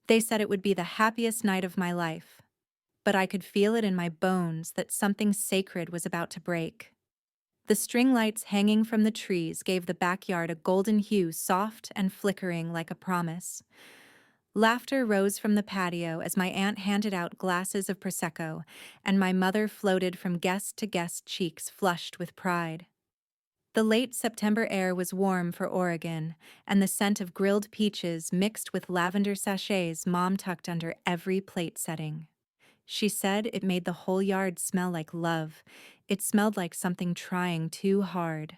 They said it would be the happiest night of my life, but I could feel it in my bones that something sacred was about to break. The string lights hanging from the trees gave the backyard a golden hue, soft and flickering like a promise. Laughter rose from the patio as my aunt handed out glasses of Prosecco, and my mother floated from guest to guest, cheeks flushed with pride. The late September air was warm for Oregon, and the scent of grilled peaches mixed with lavender sachets Mom tucked under every plate setting. She said it made the whole yard smell like love. It smelled like something trying too hard.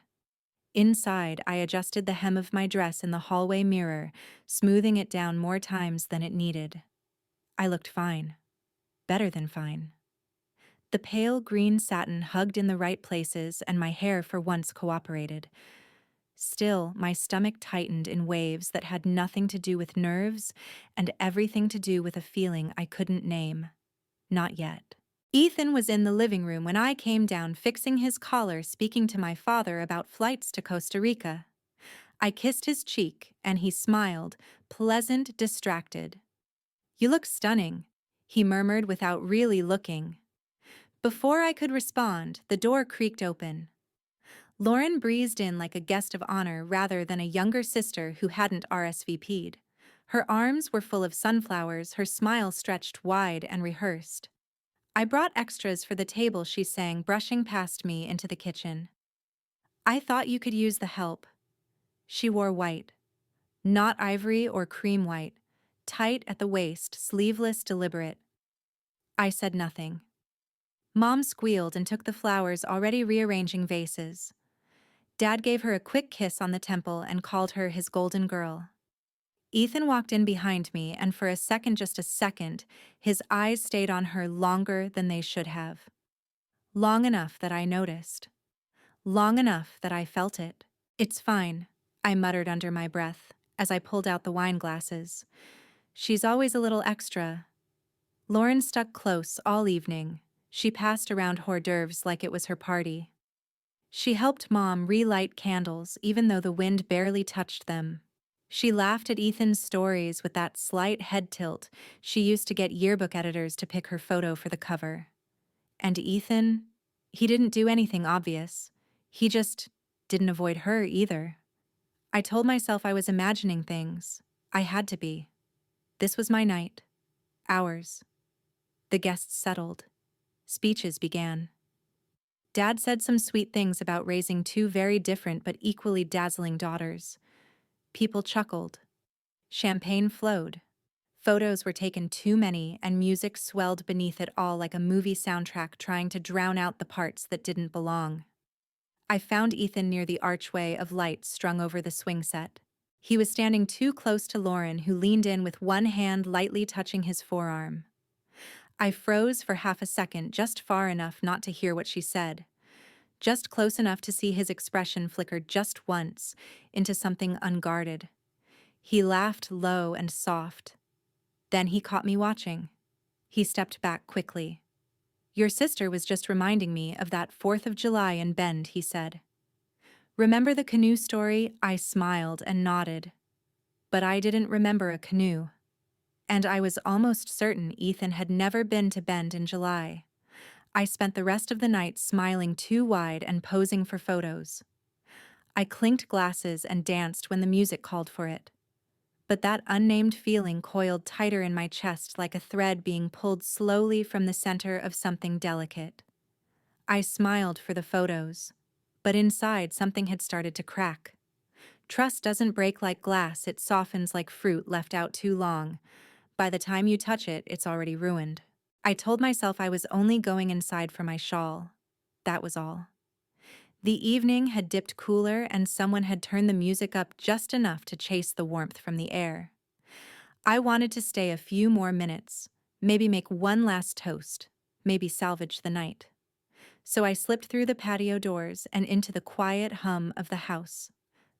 Inside, I adjusted the hem of my dress in the hallway mirror, smoothing it down more times than it needed. I looked fine. Better than fine. The pale green satin hugged in the right places, and my hair for once cooperated. Still, my stomach tightened in waves that had nothing to do with nerves and everything to do with a feeling I couldn't name. Not yet. Ethan was in the living room when I came down, fixing his collar, speaking to my father about flights to Costa Rica. I kissed his cheek, and he smiled, pleasant, distracted. "You look stunning," he murmured without really looking. Before I could respond, the door creaked open. Lauren breezed in like a guest of honor rather than a younger sister who hadn't RSVP'd. Her arms were full of sunflowers, her smile stretched wide and rehearsed. "I brought extras for the table," she sang, brushing past me into the kitchen. "I thought you could use the help." She wore white. Not ivory or cream white. Tight at the waist, sleeveless, deliberate. I said nothing. Mom squealed and took the flowers, already rearranging vases. Dad gave her a quick kiss on the temple and called her his golden girl. Ethan walked in behind me, and for a second, just a second, his eyes stayed on her longer than they should have. Long enough that I noticed. Long enough that I felt it. "It's fine," I muttered under my breath as I pulled out the wine glasses. "She's always a little extra." Lauren stuck close all evening. She passed around hors d'oeuvres like it was her party. She helped Mom relight candles even though the wind barely touched them. She laughed at Ethan's stories with that slight head tilt she used to get yearbook editors to pick her photo for the cover. And Ethan, he didn't do anything obvious. He just didn't avoid her either. I told myself I was imagining things. I had to be. This was my night. Ours. The guests settled. Speeches began. Dad said some sweet things about raising two very different but equally dazzling daughters. People chuckled. Champagne flowed. Photos were taken too many, and music swelled beneath it all like a movie soundtrack trying to drown out the parts that didn't belong. I found Ethan near the archway of lights strung over the swing set. He was standing too close to Lauren, who leaned in with one hand lightly touching his forearm. I froze for half a second, just far enough not to hear what she said. Just close enough to see his expression flicker just once into something unguarded. He laughed low and soft. Then he caught me watching. He stepped back quickly. "Your sister was just reminding me of that 4th of July in Bend," he said. "Remember the canoe story?" I smiled and nodded. But I didn't remember a canoe. And I was almost certain Ethan had never been to Bend in July. I spent the rest of the night smiling too wide and posing for photos. I clinked glasses and danced when the music called for it. But that unnamed feeling coiled tighter in my chest like a thread being pulled slowly from the center of something delicate. I smiled for the photos, but inside something had started to crack. Trust doesn't break like glass, it softens like fruit left out too long. By the time you touch it, it's already ruined. I told myself I was only going inside for my shawl. That was all. The evening had dipped cooler, and someone had turned the music up just enough to chase the warmth from the air. I wanted to stay a few more minutes, maybe make one last toast, maybe salvage the night. So I slipped through the patio doors and into the quiet hum of the house.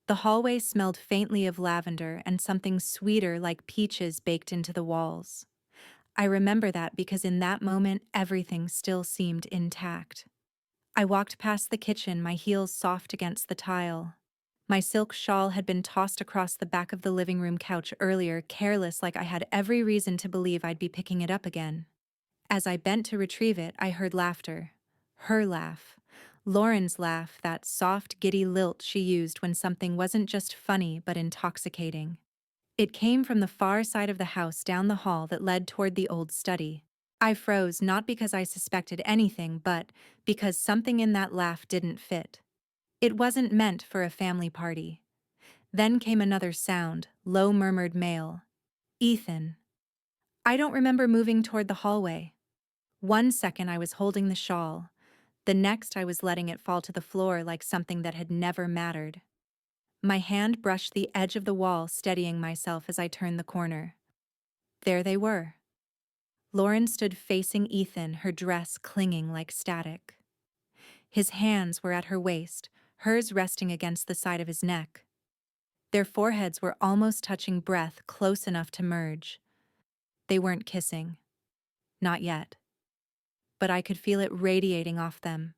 The hallway smelled faintly of lavender and something sweeter like peaches baked into the walls. I remember that because in that moment everything still seemed intact. I walked past the kitchen, my heels soft against the tile. My silk shawl had been tossed across the back of the living room couch earlier, careless like I had every reason to believe I'd be picking it up again. As I bent to retrieve it, I heard laughter. Her laugh. Lauren's laugh, that soft, giddy lilt she used when something wasn't just funny but intoxicating. It came from the far side of the house down the hall that led toward the old study. I froze not because I suspected anything, but because something in that laugh didn't fit. It wasn't meant for a family party. Then came another sound, low murmured male. Ethan. I don't remember moving toward the hallway. One second I was holding the shawl. The next I was letting it fall to the floor like something that had never mattered. My hand brushed the edge of the wall, steadying myself as I turned the corner. There they were. Lauren stood facing Ethan, her dress clinging like static. His hands were at her waist, hers resting against the side of his neck. Their foreheads were almost touching, breath close enough to merge. They weren't kissing. Not yet. But I could feel it radiating off them.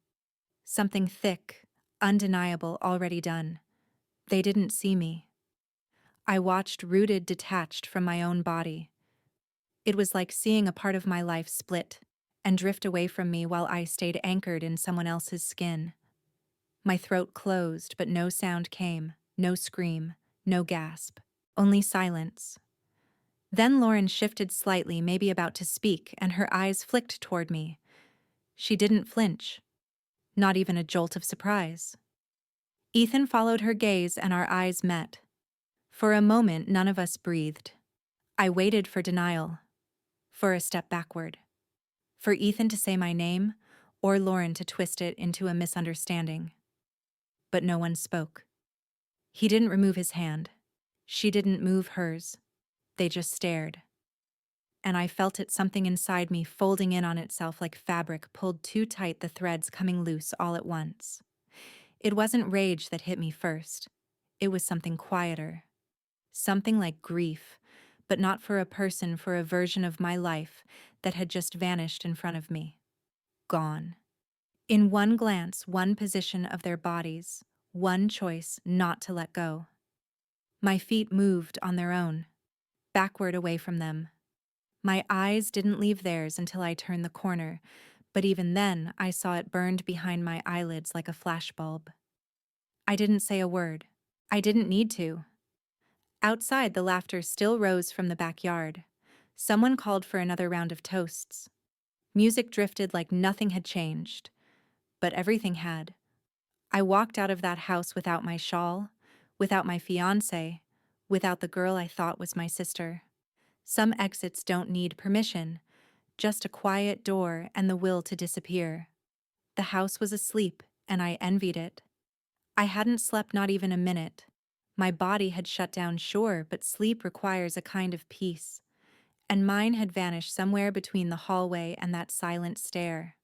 Something thick, undeniable, already done. They didn't see me. I watched, rooted, detached from my own body. It was like seeing a part of my life split and drift away from me while I stayed anchored in someone else's skin. My throat closed, but no sound came, no scream, no gasp, only silence. Then Lauren shifted slightly, maybe about to speak, and her eyes flicked toward me. She didn't flinch, not even a jolt of surprise. Ethan followed her gaze and our eyes met. For a moment, none of us breathed. I waited for denial, for a step backward, for Ethan to say my name, or Lauren to twist it into a misunderstanding. But no one spoke. He didn't remove his hand. She didn't move hers. They just stared. And I felt it, something inside me folding in on itself like fabric pulled too tight, the threads coming loose all at once. It wasn't rage that hit me first. It was something quieter. Something like grief, but not for a person, for a version of my life that had just vanished in front of me. Gone. In one glance, one position of their bodies, one choice not to let go. My feet moved on their own, backward away from them. My eyes didn't leave theirs until I turned the corner, but even then I saw it burned behind my eyelids like a flashbulb. I didn't say a word. I didn't need to. Outside, the laughter still rose from the backyard. Someone called for another round of toasts. Music drifted like nothing had changed. But everything had. I walked out of that house without my shawl, without my fiancé, without the girl I thought was my sister. Some exits don't need permission, just a quiet door and the will to disappear. The house was asleep, and I envied it. I hadn't slept not even a minute. My body had shut down, sure, but sleep requires a kind of peace. And mine had vanished somewhere between the hallway and that silent stair.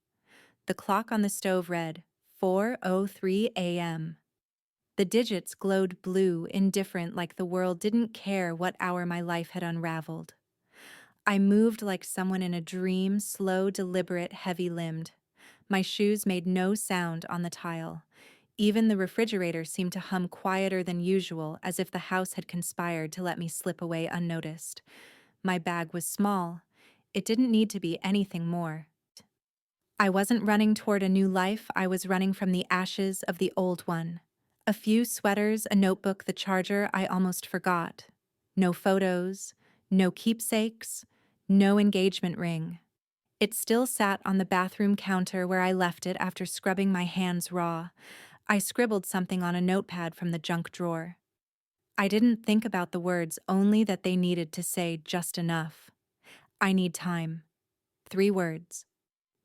The clock on the stove read 4:03 a.m. The digits glowed blue, indifferent, like the world didn't care what hour my life had unraveled. I moved like someone in a dream, slow, deliberate, heavy-limbed. My shoes made no sound on the tile. Even the refrigerator seemed to hum quieter than usual, as if the house had conspired to let me slip away unnoticed. My bag was small. It didn't need to be anything more. I wasn't running toward a new life, I was running from the ashes of the old one. A few sweaters, a notebook, the charger I almost forgot. No photos, no keepsakes, no engagement ring. It still sat on the bathroom counter where I left it after scrubbing my hands raw. I scribbled something on a notepad from the junk drawer. I didn't think about the words, only that they needed to say just enough. I need time. 3 words.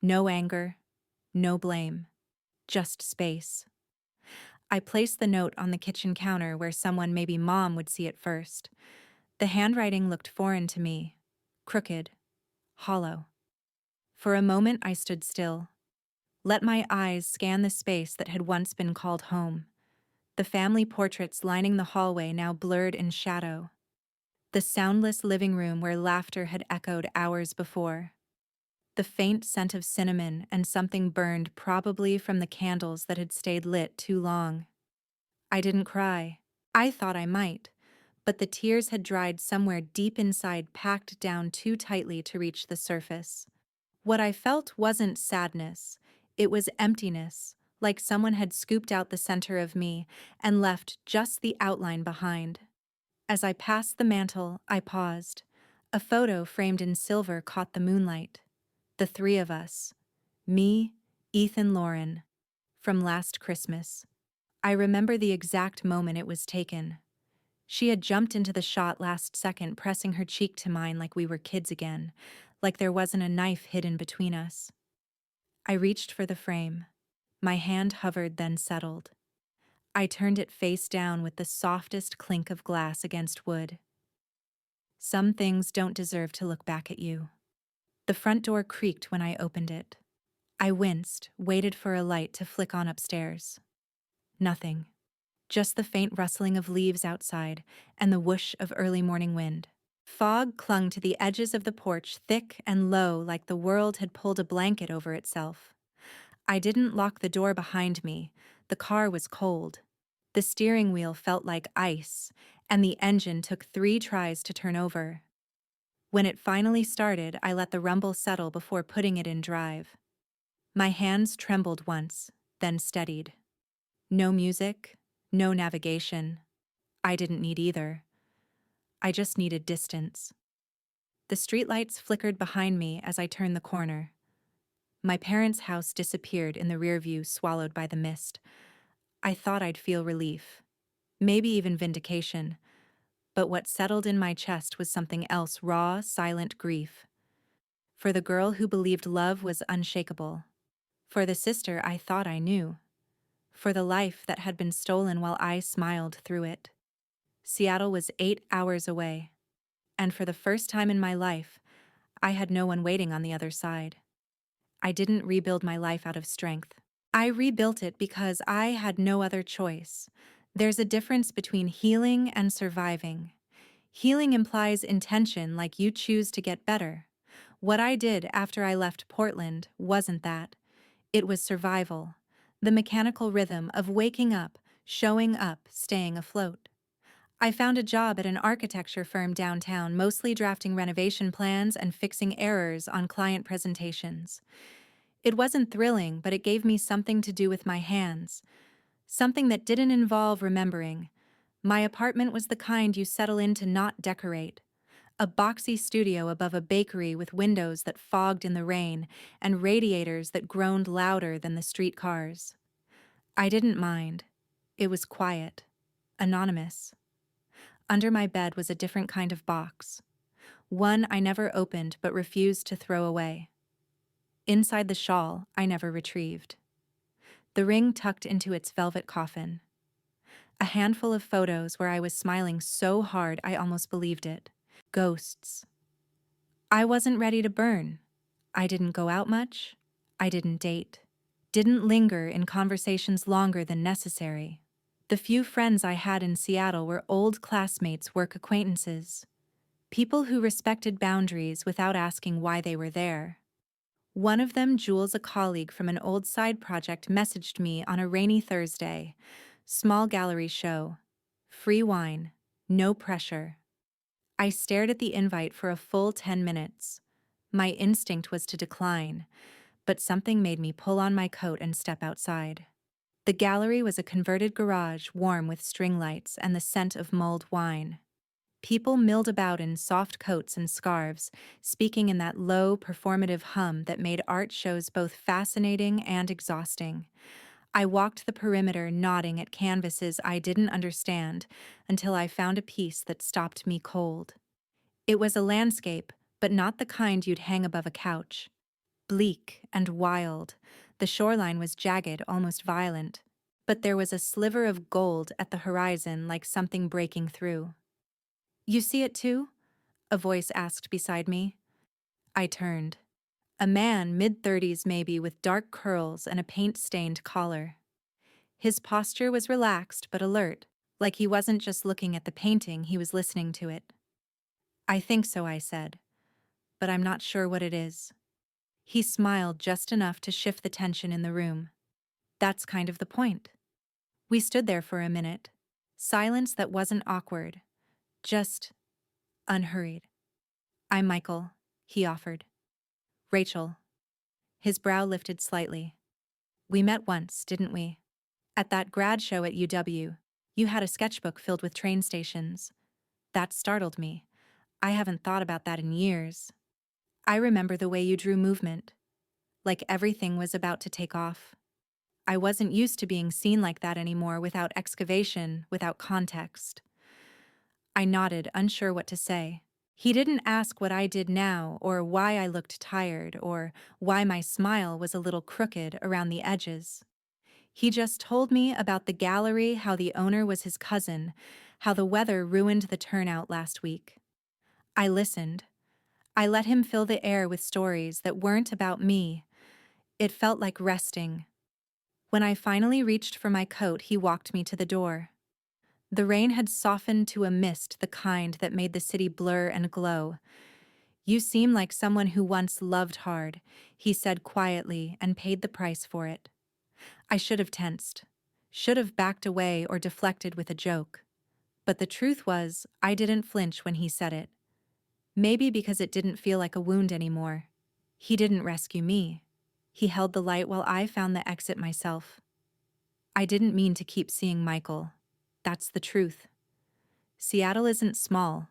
No anger, no blame, just space. I placed the note on the kitchen counter where someone, maybe Mom, would see it first. The handwriting looked foreign to me, crooked, hollow. For a moment I stood still. Let my eyes scan the space that had once been called home. The family portraits lining the hallway now blurred in shadow. The soundless living room where laughter had echoed hours before. The faint scent of cinnamon and something burned, probably from the candles that had stayed lit too long. I didn't cry. I thought I might, but the tears had dried somewhere deep inside, packed down too tightly to reach the surface. What I felt wasn't sadness, it was emptiness, like someone had scooped out the center of me and left just the outline behind. As I passed the mantel, I paused. A photo framed in silver caught the moonlight. The three of us. Me, Ethan, Lauren. From last Christmas. I remember the exact moment it was taken. She had jumped into the shot last second, pressing her cheek to mine like we were kids again, like there wasn't a knife hidden between us. I reached for the frame. My hand hovered, then settled. I turned it face down with the softest clink of glass against wood. Some things don't deserve to look back at you. The front door creaked when I opened it. I winced, waited for a light to flick on upstairs. Nothing. Just the faint rustling of leaves outside and the whoosh of early morning wind. Fog clung to the edges of the porch, thick and low, like the world had pulled a blanket over itself. I didn't lock the door behind me. The car was cold. The steering wheel felt like ice, and the engine took 3 tries to turn over. When it finally started, I let the rumble settle before putting it in drive. My hands trembled once, then steadied. No music, no navigation. I didn't need either. I just needed distance. The streetlights flickered behind me as I turned the corner. My parents' house disappeared in the rear view, swallowed by the mist. I thought I'd feel relief, maybe even vindication, but what settled in my chest was something else, raw, silent grief. For the girl who believed love was unshakable. For the sister I thought I knew. For the life that had been stolen while I smiled through it. Seattle was 8 hours away. And for the first time in my life, I had no one waiting on the other side. I didn't rebuild my life out of strength. I rebuilt it because I had no other choice. There's a difference between healing and surviving. Healing implies intention, like you choose to get better. What I did after I left Portland wasn't that. It was survival. The mechanical rhythm of waking up, showing up, staying afloat. I found a job at an architecture firm downtown, mostly drafting renovation plans and fixing errors on client presentations. It wasn't thrilling, but it gave me something to do with my hands. Something that didn't involve remembering. My apartment was the kind you settle in to not decorate. A boxy studio above a bakery with windows that fogged in the rain and radiators that groaned louder than the streetcars. I didn't mind. It was quiet. Anonymous. Under my bed was a different kind of box. One I never opened but refused to throw away. Inside the shawl I never retrieved. The ring tucked into its velvet coffin. A handful of photos where I was smiling so hard I almost believed it. Ghosts. I wasn't ready to burn. I didn't go out much. I didn't date. Didn't linger in conversations longer than necessary. The few friends I had in Seattle were old classmates, work acquaintances. People who respected boundaries without asking why they were there. One of them, Jules, a colleague from an old side project, messaged me on a rainy Thursday. Small gallery show. Free wine. No pressure. I stared at the invite for a full 10 minutes. My instinct was to decline, but something made me pull on my coat and step outside. The gallery was a converted garage, warm with string lights and the scent of mulled wine. People milled about in soft coats and scarves, speaking in that low, performative hum that made art shows both fascinating and exhausting. I walked the perimeter, nodding at canvases I didn't understand, until I found a piece that stopped me cold. It was a landscape, but not the kind you'd hang above a couch. Bleak and wild, the shoreline was jagged, almost violent, but there was a sliver of gold at the horizon, like something breaking through. "You see it too?" a voice asked beside me. I turned. A man, mid-30s maybe, with dark curls and a paint-stained collar. His posture was relaxed but alert, like he wasn't just looking at the painting, he was listening to it. "I think so," I said, "but I'm not sure what it is." He smiled just enough to shift the tension in the room. "That's kind of the point." We stood there for a minute. Silence that wasn't awkward, just unhurried. "I'm Michael," he offered. "Rachel." His brow lifted slightly. "We met once, didn't we? At that grad show at UW. You had a sketchbook filled with train stations. That startled me. I haven't thought about that in years. I remember the way you drew movement, like everything was about to take off. I wasn't used to being seen like that anymore, without excavation, without context." I nodded, unsure what to say. He didn't ask what I did now, or why I looked tired, or why my smile was a little crooked around the edges. He just told me about the gallery, how the owner was his cousin, how the weather ruined the turnout last week. I listened. I let him fill the air with stories that weren't about me. It felt like resting. When I finally reached for my coat, he walked me to the door. The rain had softened to a mist, the kind that made the city blur and glow. "You seem like someone who once loved hard," he said quietly, and paid the price for it. I should have tensed, should have backed away or deflected with a joke. But the truth was, I didn't flinch when he said it. Maybe because it didn't feel like a wound anymore. He didn't rescue me. He held the light while I found the exit myself. I didn't mean to keep seeing Michael. That's the truth. Seattle isn't small,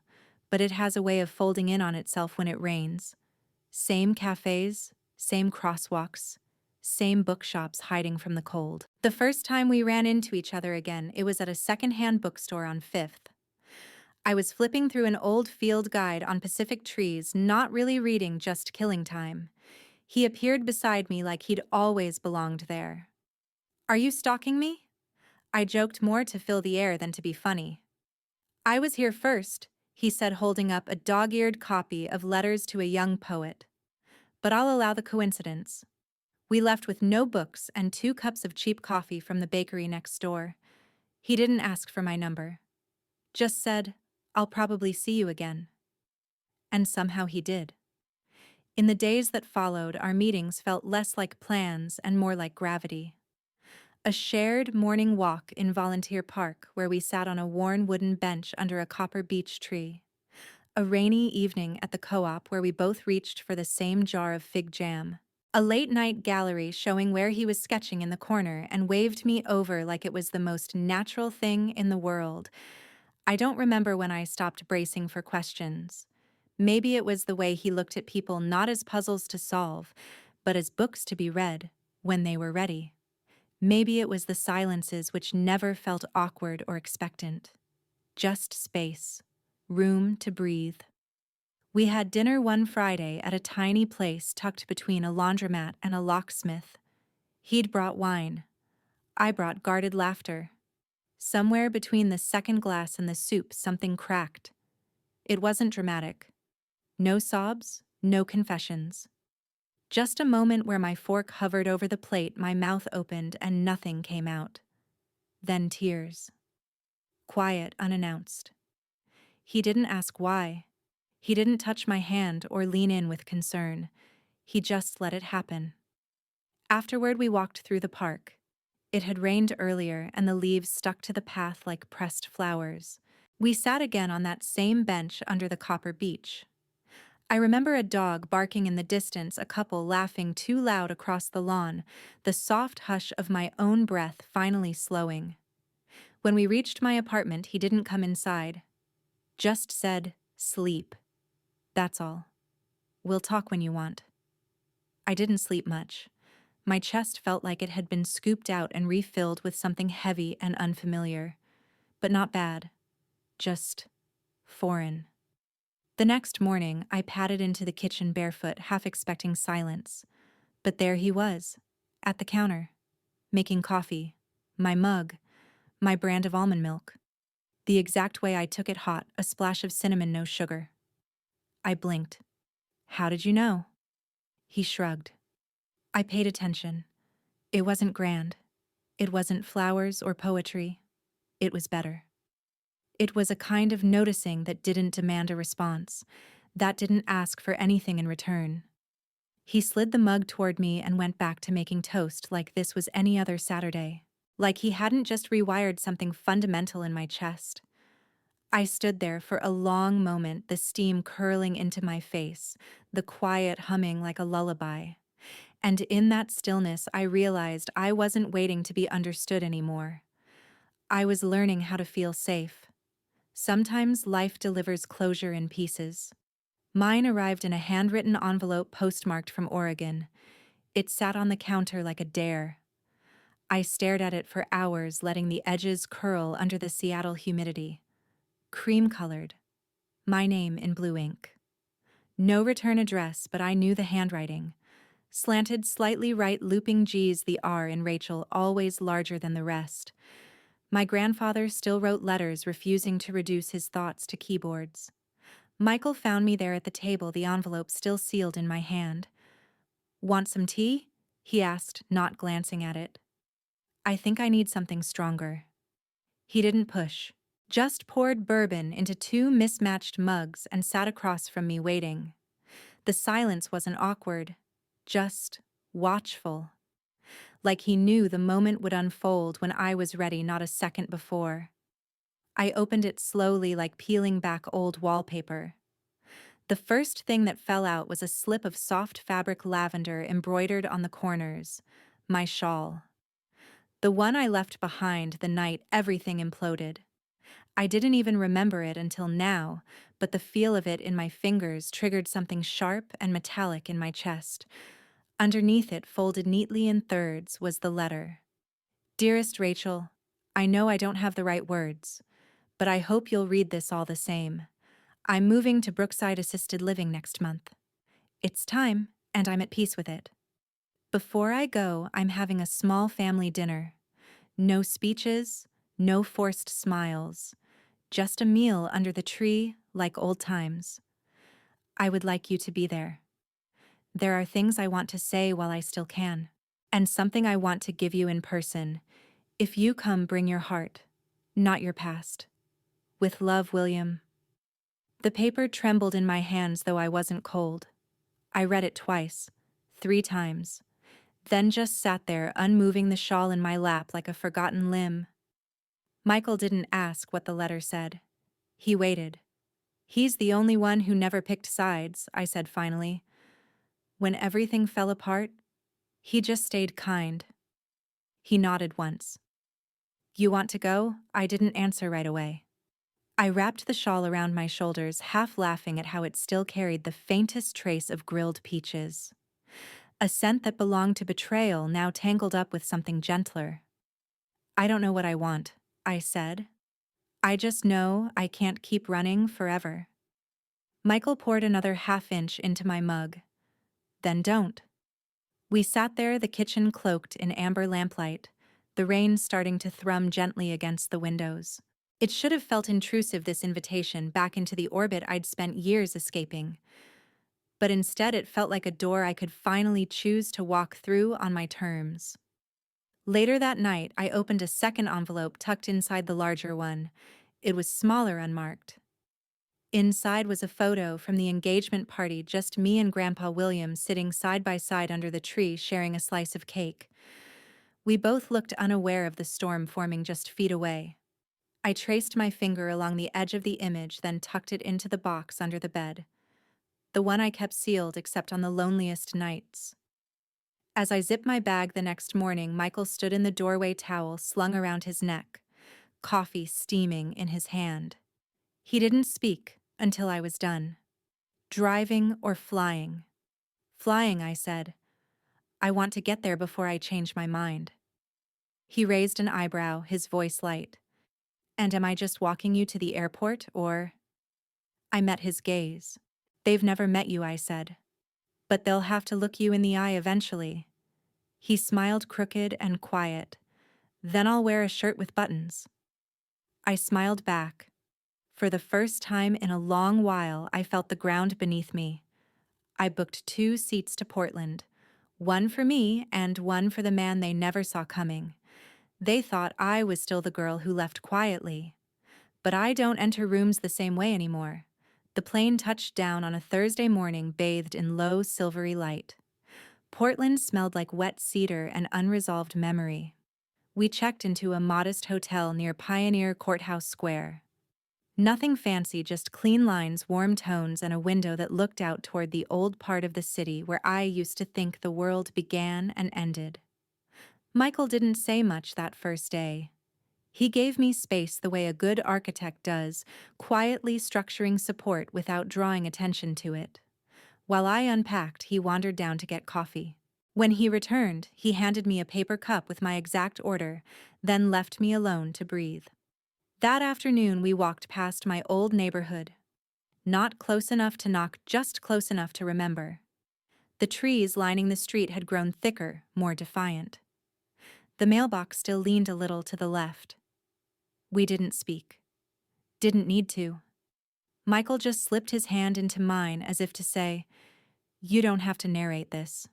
but it has a way of folding in on itself when it rains. Same cafes, same crosswalks, same bookshops hiding from the cold. The first time we ran into each other again, it was at a secondhand bookstore on 5th. I was flipping through an old field guide on Pacific trees, not really reading, just killing time. He appeared beside me like he'd always belonged there. "Are you stalking me?" I joked, more to fill the air than to be funny. "I was here first," he said, holding up a dog-eared copy of Letters to a Young Poet. "But I'll allow the coincidence. We left with no books and 2 cups of cheap coffee from the bakery next door. He didn't ask for my number. Just said, 'I'll probably see you again.' And somehow he did." In the days that followed, our meetings felt less like plans and more like gravity. A shared morning walk in Volunteer Park, where we sat on a worn wooden bench under a copper beech tree. A rainy evening at the co-op, where we both reached for the same jar of fig jam. A late-night gallery showing where he was sketching in the corner and waved me over like it was the most natural thing in the world. I don't remember when I stopped bracing for questions. Maybe it was the way he looked at people not as puzzles to solve, but as books to be read, when they were ready. Maybe it was the silences which never felt awkward or expectant. Just space, room to breathe. We had dinner one Friday at a tiny place tucked between a laundromat and a locksmith. He'd brought wine. I brought guarded laughter. Somewhere between the second glass and the soup, something cracked. It wasn't dramatic. No sobs, no confessions. Just a moment where my fork hovered over the plate, my mouth opened, and nothing came out. Then tears. Quiet, unannounced. He didn't ask why. He didn't touch my hand or lean in with concern. He just let it happen. Afterward, we walked through the park. It had rained earlier, and the leaves stuck to the path like pressed flowers. We sat again on that same bench under the copper beech. I remember a dog barking in the distance, a couple laughing too loud across the lawn, the soft hush of my own breath finally slowing. When we reached my apartment, he didn't come inside. Just said, "Sleep. That's all. We'll talk when you want." I didn't sleep much. My chest felt like it had been scooped out and refilled with something heavy and unfamiliar. But not bad. Just foreign. The next morning, I padded into the kitchen barefoot, half expecting silence. But there he was, at the counter, making coffee, my mug, my brand of almond milk. The exact way I took it, hot, a splash of cinnamon, no sugar. I blinked. "How did you know?" He shrugged. I paid attention. It wasn't grand. It wasn't flowers or poetry. It was better. It was a kind of noticing that didn't demand a response, that didn't ask for anything in return. He slid the mug toward me and went back to making toast like this was any other Saturday. like he hadn't just rewired something fundamental in my chest. I stood there for a long moment, the steam curling into my face, the quiet humming like a lullaby. And in that stillness, I realized I wasn't waiting to be understood anymore. I was learning how to feel safe. Sometimes life delivers closure in pieces. Mine arrived in a handwritten envelope postmarked from Oregon. It sat on the counter like a dare. I stared at it for hours, letting the edges curl under the Seattle humidity. Cream-colored. My name in blue ink. No return address, but I knew the handwriting. Slanted slightly right, looping G's, the R in Rachel always larger than the rest. My grandfather still wrote letters, refusing to reduce his thoughts to keyboards. Michael found me there at the table, the envelope still sealed in my hand. "Want some tea?" he asked, not glancing at it. "I think I need something stronger." He didn't push, just poured bourbon into two mismatched mugs and sat across from me waiting. The silence wasn't awkward, just watchful. Like he knew the moment would unfold when I was ready, not a second before. I opened it slowly, like peeling back old wallpaper. The first thing that fell out was a slip of soft fabric lavender embroidered on the corners, my shawl. The one I left behind the night everything imploded. I didn't even remember it until now, but the feel of it in my fingers triggered something sharp and metallic in my chest. Underneath it, folded neatly in thirds, was the letter. "Dearest Rachel, I know I don't have the right words, but I hope you'll read this all the same. I'm moving to Brookside Assisted Living next month. It's time, and I'm at peace with it. Before I go, I'm having a small family dinner. No speeches, no forced smiles, just a meal under the tree like old times. I would like you to be there. There are things I want to say while I still can, and something I want to give you in person. If you come, bring your heart, not your past. With love, William." The paper trembled in my hands, though I wasn't cold. I read it twice, 3 times, then just sat there, unmoving, the shawl in my lap like a forgotten limb. Michael didn't ask what the letter said. He waited. "He's the only one who never picked sides," I said finally. "When everything fell apart, he just stayed kind." He nodded once. "You want to go?" I didn't answer right away. I wrapped the shawl around my shoulders, half laughing at how it still carried the faintest trace of grilled peaches. A scent that belonged to betrayal, now tangled up with something gentler. "I don't know what I want," I said. "I just know I can't keep running forever." Michael poured another half-inch into my mug. "Then don't." We sat there, the kitchen cloaked in amber lamplight, the rain starting to thrum gently against the windows. It should have felt intrusive, this invitation back into the orbit I'd spent years escaping. But instead it felt like a door I could finally choose to walk through on my terms. Later that night, I opened a second envelope tucked inside the larger one. It was smaller, unmarked. Inside was a photo from the engagement party, just me and Grandpa William sitting side by side under the tree, sharing a slice of cake. We both looked unaware of the storm forming just feet away. I traced my finger along the edge of the image, then tucked it into the box under the bed. The one I kept sealed except on the loneliest nights. As I zipped my bag the next morning, Michael stood in the doorway, towel slung around his neck, coffee steaming in his hand. He didn't speak until I was done. "Driving or flying?" "Flying," I said. "I want to get there before I change my mind." He raised an eyebrow, his voice light. "And am I just walking you to the airport, or—" I met his gaze. "They've never met you," I said. "But they'll have to look you in the eye eventually." He smiled, crooked and quiet. "Then I'll wear a shirt with buttons." I smiled back. For the first time in a long while, I felt the ground beneath me. I booked 2 seats to Portland, one for me and one for the man they never saw coming. They thought I was still the girl who left quietly. But I don't enter rooms the same way anymore. The plane touched down on a Thursday morning, bathed in low, silvery light. Portland smelled like wet cedar and unresolved memory. We checked into a modest hotel near Pioneer Courthouse Square. Nothing fancy, just clean lines, warm tones, and a window that looked out toward the old part of the city where I used to think the world began and ended. Michael didn't say much that first day. He gave me space the way a good architect does, quietly structuring support without drawing attention to it. While I unpacked, he wandered down to get coffee. When he returned, he handed me a paper cup with my exact order, then left me alone to breathe. That afternoon, we walked past my old neighborhood. Not close enough to knock, just close enough to remember. The trees lining the street had grown thicker, more defiant. The mailbox still leaned a little to the left. We didn't speak. Didn't need to. Michael just slipped his hand into mine as if to say, "You don't have to narrate this."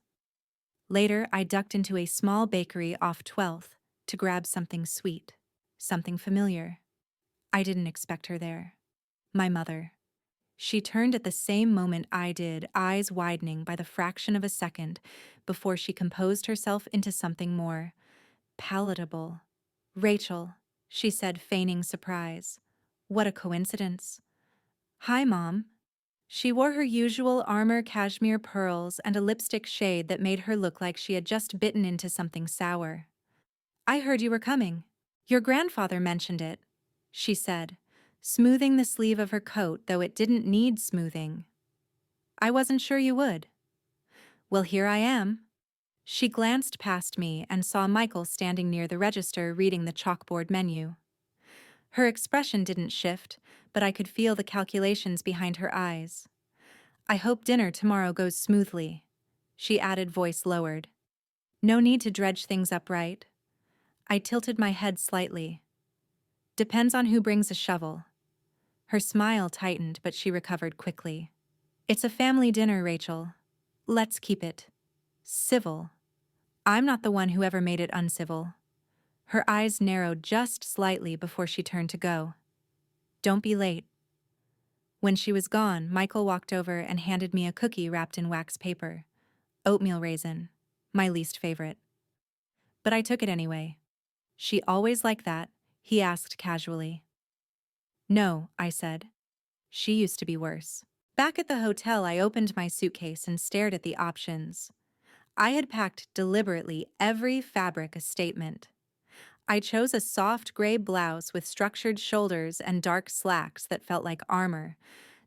Later, I ducked into a small bakery off 12th to grab something sweet, something familiar. I didn't expect her there. My mother. She turned at the same moment I did, eyes widening by the fraction of a second before she composed herself into something more palatable. "Rachel," she said, feigning surprise. "What a coincidence." "Hi, Mom." She wore her usual armor cashmere pearls and a lipstick shade that made her look like she had just bitten into something sour. "I heard you were coming. Your grandfather mentioned it," she said, smoothing the sleeve of her coat, though it didn't need smoothing. "I wasn't sure you would." "Well, here I am." She glanced past me and saw Michael standing near the register reading the chalkboard menu. Her expression didn't shift, but I could feel the calculations behind her eyes. "I hope dinner tomorrow goes smoothly," she added, voice lowered. "No need to dredge things up, right?" I tilted my head slightly. "Depends on who brings a shovel." Her smile tightened, but she recovered quickly. "It's a family dinner, Rachel. Let's keep it civil." I'm not the one who ever made it uncivil. Her eyes narrowed just slightly before she turned to go. "Don't be late." When she was gone, Michael walked over and handed me a cookie wrapped in wax paper. Oatmeal raisin, my least favorite. But I took it anyway. "She always like that?" he asked casually. "No," I said. "She used to be worse." Back at the hotel, I opened my suitcase and stared at the options. I had packed deliberately, every fabric a statement. I chose a soft gray blouse with structured shoulders and dark slacks that felt like armor.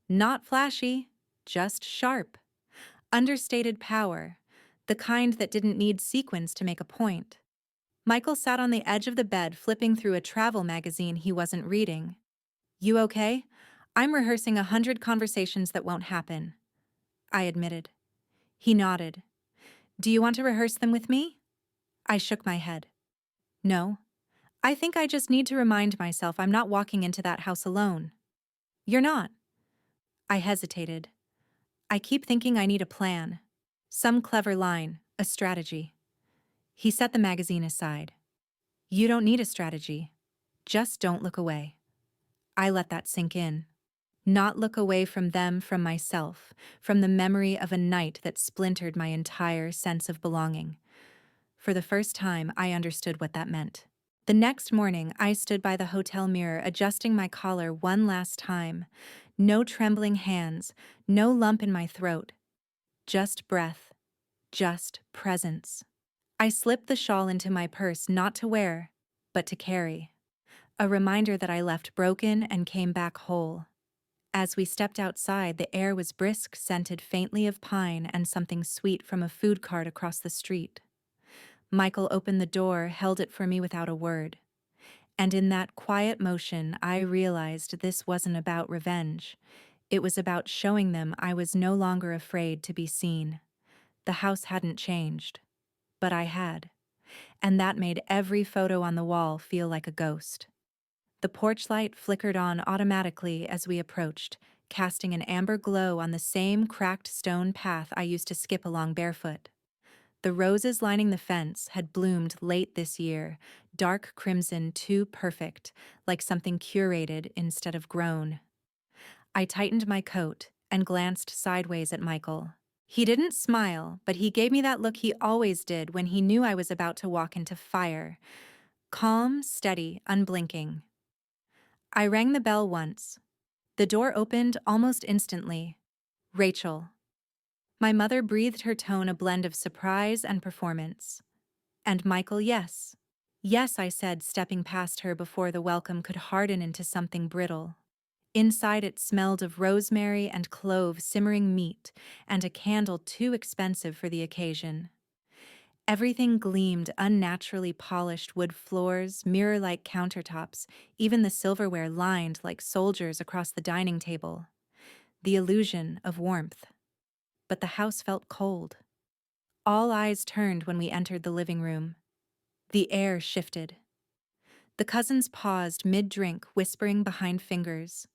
Not flashy, just sharp. Understated power, the kind that didn't need sequins to make a point. Michael sat on the edge of the bed, flipping through a travel magazine he wasn't reading. "You okay?" "I'm rehearsing 100 conversations that won't happen," I admitted. He nodded. "Do you want to rehearse them with me?" I shook my head. "No. I think I just need to remind myself I'm not walking into that house alone." "You're not." I hesitated. "I keep thinking I need a plan. Some clever line, a strategy." He set the magazine aside. "You don't need a strategy. Just don't look away." I let that sink in. Not look away from them, from myself, from the memory of a night that splintered my entire sense of belonging. For the first time, I understood what that meant. The next morning, I stood by the hotel mirror, adjusting my collar one last time. No trembling hands, no lump in my throat. Just breath, just presence. I slipped the shawl into my purse, not to wear, but to carry. A reminder that I left broken and came back whole. As we stepped outside, the air was brisk, scented faintly of pine and something sweet from a food cart across the street. Michael opened the door, held it for me without a word. And in that quiet motion, I realized this wasn't about revenge. It was about showing them I was no longer afraid to be seen. The house hadn't changed, but I had. And that made every photo on the wall feel like a ghost. The porch light flickered on automatically as we approached, casting an amber glow on the same cracked stone path I used to skip along barefoot. The roses lining the fence had bloomed late this year, dark crimson, too perfect, like something curated instead of grown. I tightened my coat and glanced sideways at Michael. He didn't smile, but he gave me that look he always did when he knew I was about to walk into fire. Calm, steady, unblinking. I rang the bell once. The door opened almost instantly. Rachel. My mother breathed her tone a blend of surprise and performance. And Michael, yes. Yes, I said, stepping past her before the welcome could harden into something brittle. Inside it smelled of rosemary and clove simmering meat, and a candle too expensive for the occasion. Everything gleamed, unnaturally polished wood floors, mirror-like countertops, even the silverware lined like soldiers across the dining table. The illusion of warmth. But the house felt cold. All eyes turned when we entered the living room. The air shifted. The cousins paused mid-drink, whispering behind fingers.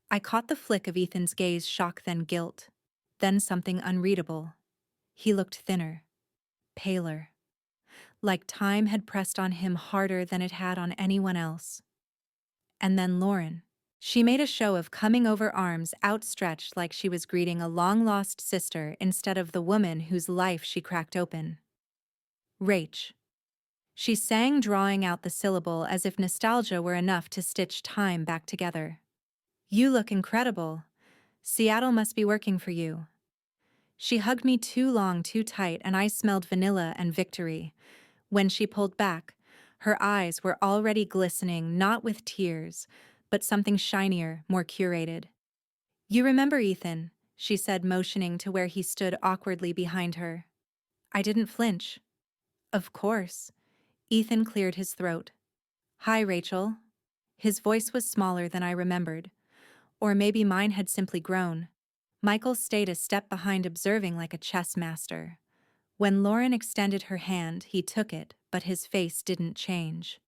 I caught the flick of Ethan's gaze, shock then guilt, then something unreadable. He looked thinner, paler, like time had pressed on him harder than it had on anyone else. And then Lauren. She made a show of coming over, arms outstretched like she was greeting a long-lost sister instead of the woman whose life she cracked open. Rach. She sang, drawing out the syllable as if nostalgia were enough to stitch time back together. You look incredible. Seattle must be working for you. She hugged me too long, too tight, and I smelled vanilla and victory. When she pulled back, her eyes were already glistening, not with tears, but something shinier, more curated. You remember Ethan, she said, motioning to where he stood awkwardly behind her. I didn't flinch. Of course. Ethan cleared his throat. Hi, Rachel. His voice was smaller than I remembered. Or maybe mine had simply grown. Michael stayed a step behind, observing like a chess master. When Lauren extended her hand, he took it, but his face didn't change.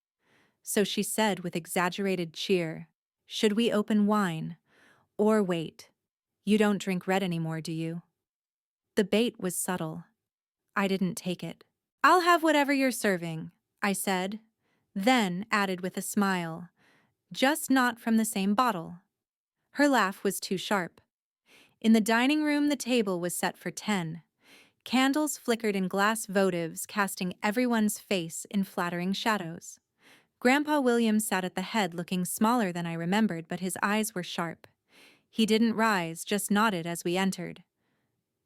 So she said with exaggerated cheer, should we open wine? Or wait? You don't drink red anymore, do you? The bait was subtle. I didn't take it. I'll have whatever you're serving, I said, then added with a smile, just not from the same bottle. Her laugh was too sharp. In the dining room, the table was set for 10. Candles flickered in glass votives, casting everyone's face in flattering shadows. Grandpa William sat at the head, looking smaller than I remembered, but his eyes were sharp. He didn't rise, just nodded as we entered.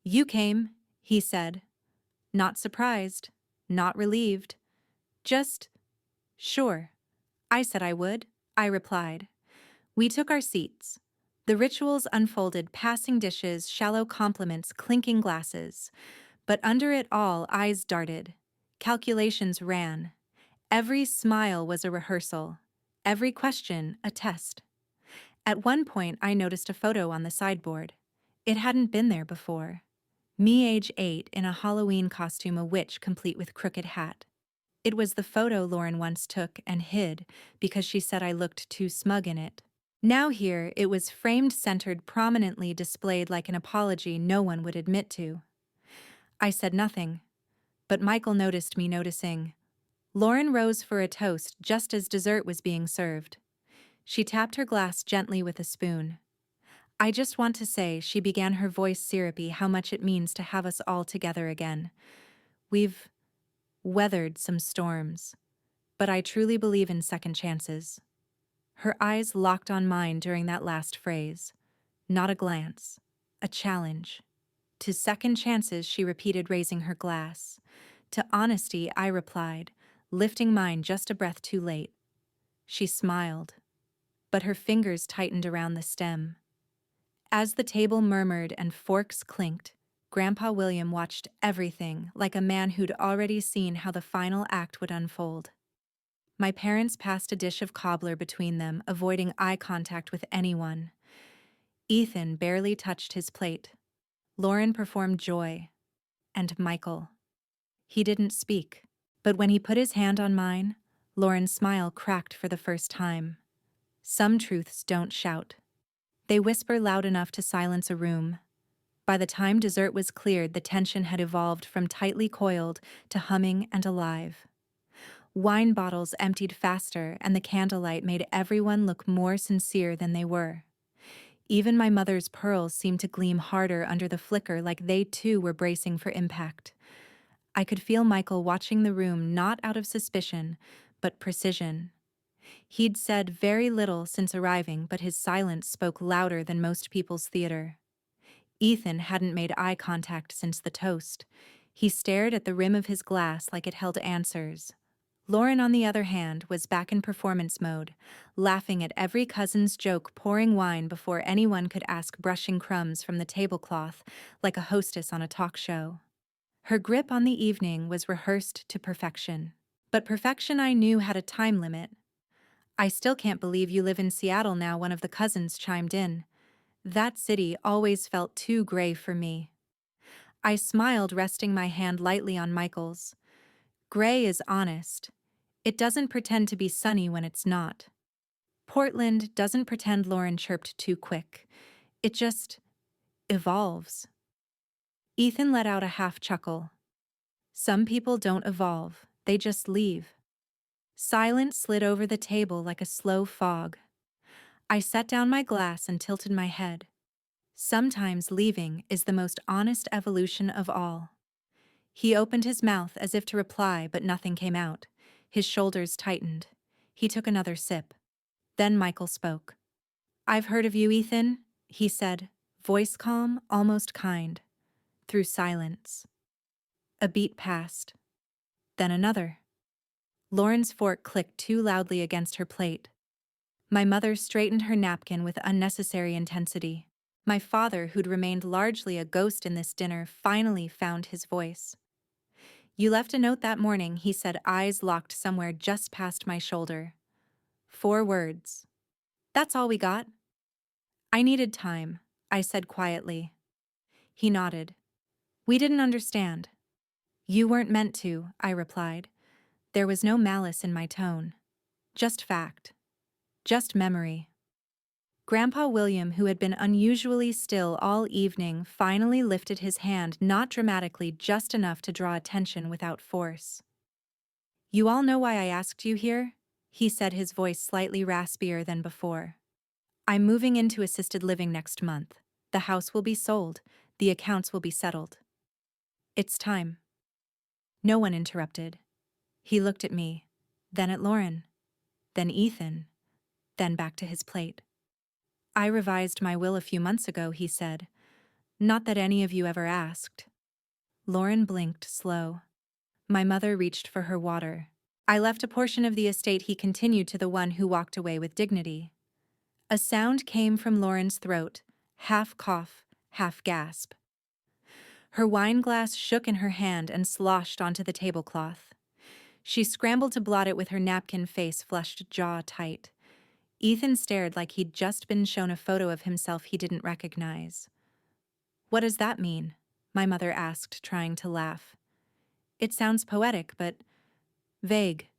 You came, he said. Not surprised, not relieved. Just, sure. I said I would, I replied. We took our seats. The rituals unfolded, passing dishes, shallow compliments, clinking glasses. But under it all, eyes darted. Calculations ran. Every smile was a rehearsal. Every question, a test. At one point, I noticed a photo on the sideboard. It hadn't been there before. Me, age 8, in a Halloween costume, a witch complete with crooked hat. It was the photo Lauren once took and hid because she said I looked too smug in it. Now here, it was framed, centered, prominently displayed like an apology no one would admit to. I said nothing, but Michael noticed me noticing. Lauren rose for a toast just as dessert was being served. She tapped her glass gently with a spoon. I just want to say, she began, her voice syrupy, how much it means to have us all together again. We've weathered some storms, but I truly believe in second chances. Her eyes locked on mine during that last phrase. Not a glance, a challenge. To second chances, she repeated, raising her glass. To honesty, I replied, lifting mine just a breath too late. She smiled, but her fingers tightened around the stem. As the table murmured and forks clinked, Grandpa William watched everything like a man who'd already seen how the final act would unfold. My parents passed a dish of cobbler between them, avoiding eye contact with anyone. Ethan barely touched his plate. Lauren performed joy. And Michael. He didn't speak, but when he put his hand on mine, Lauren's smile cracked for the first time. Some truths don't shout. They whisper loud enough to silence a room. By the time dessert was cleared, the tension had evolved from tightly coiled to humming and alive. Wine bottles emptied faster, and the candlelight made everyone look more sincere than they were. Even my mother's pearls seemed to gleam harder under the flicker, like they too were bracing for impact. I could feel Michael watching the room, not out of suspicion, but precision. He'd said very little since arriving, but his silence spoke louder than most people's theater. Ethan hadn't made eye contact since the toast. He stared at the rim of his glass like it held answers. Lauren, on the other hand, was back in performance mode, laughing at every cousin's joke, pouring wine before anyone could ask, brushing crumbs from the tablecloth like a hostess on a talk show. Her grip on the evening was rehearsed to perfection. But perfection, I knew, had a time limit. "I still can't believe you live in Seattle now," one of the cousins chimed in. "That city always felt too gray for me." I smiled, resting my hand lightly on Michael's. "Gray is honest. It doesn't pretend to be sunny when it's not." "Portland doesn't pretend," Lauren chirped too quick. "It just evolves." Ethan let out a half chuckle. "Some people don't evolve, they just leave." Silence slid over the table like a slow fog. I set down my glass and tilted my head. Sometimes leaving is the most honest evolution of all. He opened his mouth as if to reply, but nothing came out. His shoulders tightened. He took another sip. Then Michael spoke. "I've heard of you, Ethan," he said, voice calm, almost kind. Through silence. A beat passed. Then another. Lauren's fork clicked too loudly against her plate. My mother straightened her napkin with unnecessary intensity. My father, who'd remained largely a ghost in this dinner, finally found his voice. "You left a note that morning," he said, eyes locked somewhere just past my shoulder. 4 words. "That's all we got." "I needed time," I said quietly. He nodded. "We didn't understand." "You weren't meant to," I replied. There was no malice in my tone. Just fact. Just memory. Grandpa William, who had been unusually still all evening, finally lifted his hand, not dramatically, just enough to draw attention without force. "You all know why I asked you here?" he said, his voice slightly raspier than before. "I'm moving into assisted living next month. The house will be sold. The accounts will be settled. It's time." No one interrupted. He looked at me, then at Lauren, then Ethan, then back to his plate. "I revised my will a few months ago," he said. "Not that any of you ever asked." Lauren blinked, slow. My mother reached for her water. "I left a portion of the estate," he continued, to the one who walked away with dignity. A sound came from Lauren's throat, half cough, half gasp. Her wine glass shook in her hand and sloshed onto the tablecloth. She scrambled to blot it with her napkin, face flushed, jaw tight. Ethan stared like he'd just been shown a photo of himself he didn't recognize. "What does that mean?" my mother asked, trying to laugh. "It sounds poetic, but vague."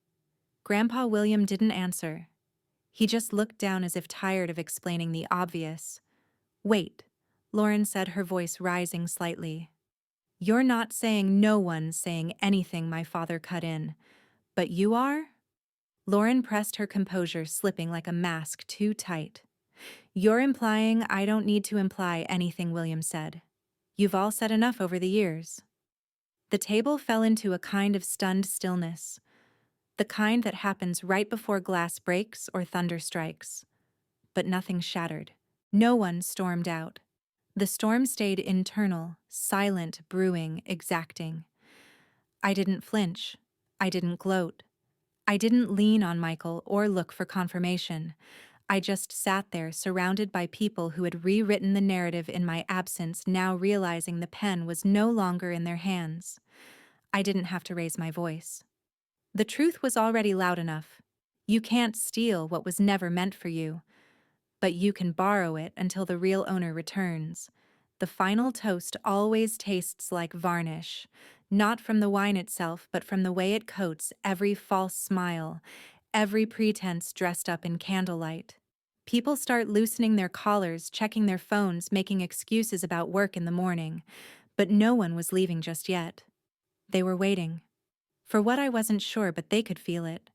Grandpa William didn't answer. He just looked down as if tired of explaining the obvious. "Wait," Lauren said, her voice rising slightly. "You're not saying no one's saying anything," my father cut in. "But you are?" Lauren pressed her composure, slipping like a mask too tight. "You're implying I don't need to imply anything," William said. "You've all said enough over the years." The table fell into a kind of stunned stillness, the kind that happens right before glass breaks or thunder strikes. But nothing shattered. No one stormed out. The storm stayed internal, silent, brewing, exacting. I didn't flinch. I didn't gloat. I didn't lean on Michael or look for confirmation. I just sat there, surrounded by people who had rewritten the narrative in my absence, now realizing the pen was no longer in their hands. I didn't have to raise my voice. The truth was already loud enough. You can't steal what was never meant for you, but you can borrow it until the real owner returns. The final toast always tastes like varnish, not from the wine itself, but from the way it coats every false smile, every pretense dressed up in candlelight. People start loosening their collars, checking their phones, making excuses about work in the morning, but no one was leaving just yet. They were waiting. For what, I wasn't sure, but they could feel it.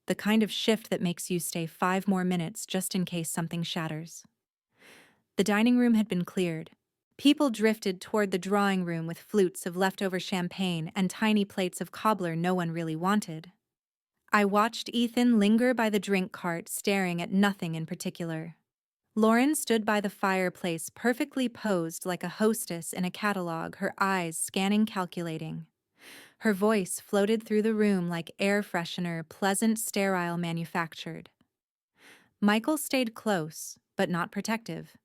The kind of shift that makes you stay 5 more minutes just in case something shatters. The dining room had been cleared. People drifted toward the drawing room with flutes of leftover champagne and tiny plates of cobbler no one really wanted. I watched Ethan linger by the drink cart, staring at nothing in particular. Lauren stood by the fireplace, perfectly posed like a hostess in a catalog, her eyes scanning, calculating. Her voice floated through the room like air freshener, pleasant, sterile, manufactured. Michael stayed close, but not protective.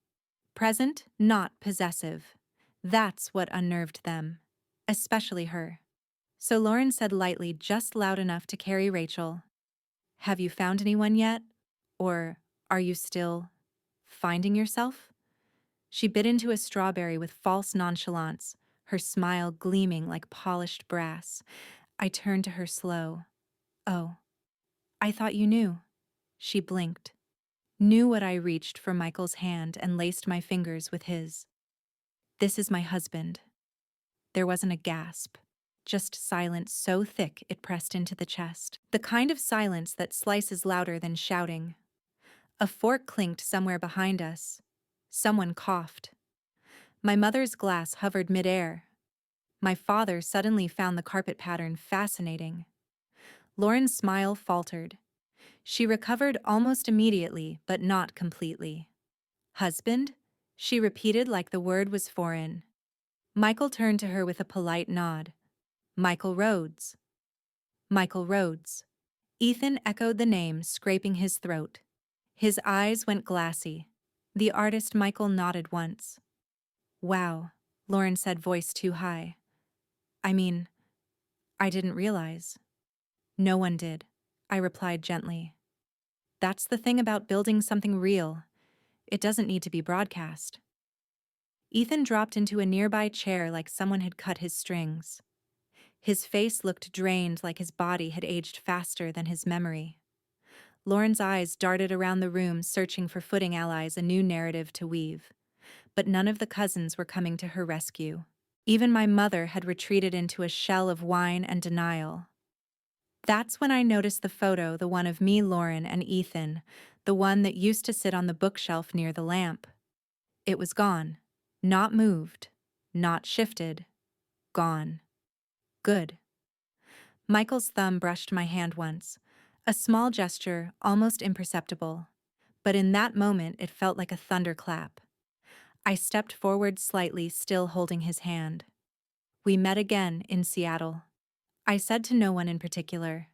Present, not possessive. That's what unnerved them. Especially her. So Lauren said lightly, just loud enough to carry Rachel, "Have you found anyone yet? Or are you still finding yourself?" She bit into a strawberry with false nonchalance, her smile gleaming like polished brass. I turned to her slow. "Oh, I thought you knew." She blinked. Knew what I reached for Michael's hand and laced my fingers with his. "This is my husband." There wasn't a gasp. Just silence so thick it pressed into the chest. The kind of silence that slices louder than shouting. A fork clinked somewhere behind us. Someone coughed. My mother's glass hovered midair. My father suddenly found the carpet pattern fascinating. Lauren's smile faltered. She recovered almost immediately, but not completely. "Husband?" she repeated like the word was foreign. Michael turned to her with a polite nod. "Michael Rhodes." "Michael Rhodes." Ethan echoed the name, scraping his throat. His eyes went glassy. The artist Michael nodded once. "Wow," Lauren said, voice too high. "I mean, I didn't realize." "No one did," I replied gently. "That's the thing about building something real. It doesn't need to be broadcast." Ethan dropped into a nearby chair like someone had cut his strings. His face looked drained, like his body had aged faster than his memory. Lauren's eyes darted around the room, searching for footing allies, a new narrative to weave. But none of the cousins were coming to her rescue. Even my mother had retreated into a shell of whine and denial. That's when I noticed the photo, the one of me, Lauren, and Ethan, the one that used to sit on the bookshelf near the lamp. It was gone. Not moved. Not shifted. Gone. Good. Michael's thumb brushed my hand once. A small gesture, almost imperceptible. But in that moment, it felt like a thunderclap. I stepped forward slightly, still holding his hand. We met again in Seattle. I said to no one in particular,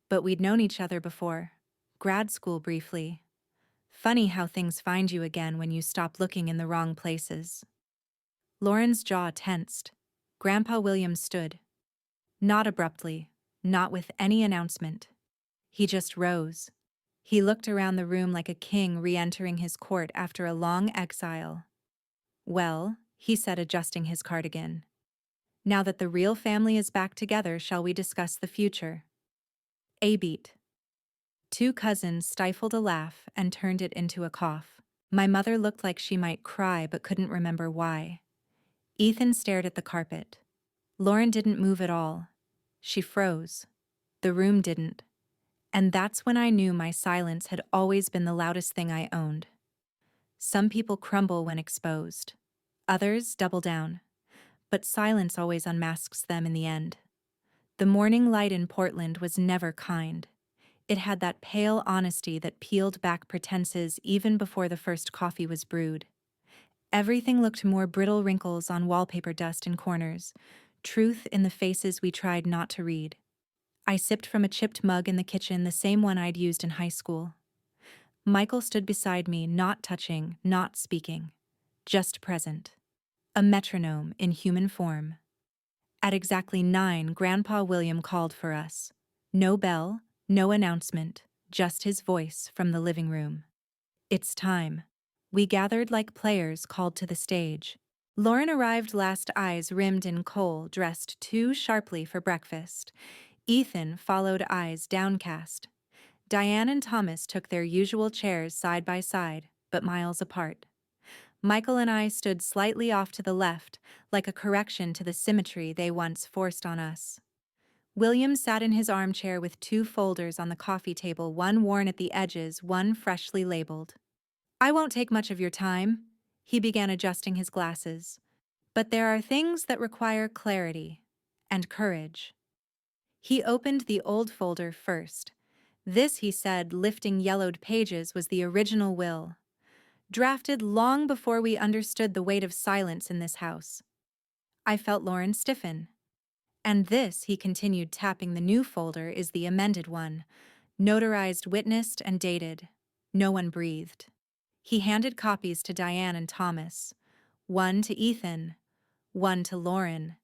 but we'd known each other before. Grad school briefly. Funny how things find you again when you stop looking in the wrong places. Lauren's jaw tensed. Grandpa William stood. Not abruptly, not with any announcement. He just rose. He looked around the room like a king re-entering his court after a long exile. "Well," he said, adjusting his cardigan. "Now that the real family is back together, shall we discuss the future?" A beat. Two cousins stifled a laugh and turned it into a cough. My mother looked like she might cry but couldn't remember why. Ethan stared at the carpet. Lauren didn't move at all. She froze. The room didn't. And that's when I knew my silence had always been the loudest thing I owned. Some people crumble when exposed. Others double down. But silence always unmasks them in the end. The morning light in Portland was never kind. It had that pale honesty that peeled back pretenses even before the first coffee was brewed. Everything looked more brittle, wrinkles on wallpaper, dust in corners, truth in the faces we tried not to read. I sipped from a chipped mug in the kitchen, the same one I'd used in high school. Michael stood beside me, not touching, not speaking, just present. A metronome in human form. At exactly 9, Grandpa William called for us. No bell, no announcement, just his voice from the living room. "It's time." We gathered like players called to the stage. Lauren arrived last, eyes rimmed in kohl, dressed too sharply for breakfast. Ethan followed, eyes downcast. Diane and Thomas took their usual chairs side by side, but miles apart. Michael and I stood slightly off to the left, like a correction to the symmetry they once forced on us. William sat in his armchair with two folders on the coffee table, one worn at the edges, one freshly labeled. "I won't take much of your time," he began, adjusting his glasses. "But there are things that require clarity and courage." He opened the old folder first, This, he said, lifting yellowed pages, was the original will, drafted long before we understood the weight of silence in this house. I felt Lauren stiffen. And this, he continued, tapping the new folder, is the amended one, notarized, witnessed, and dated. No one breathed. He handed copies to Diane and Thomas, one to Ethan, one to Lauren.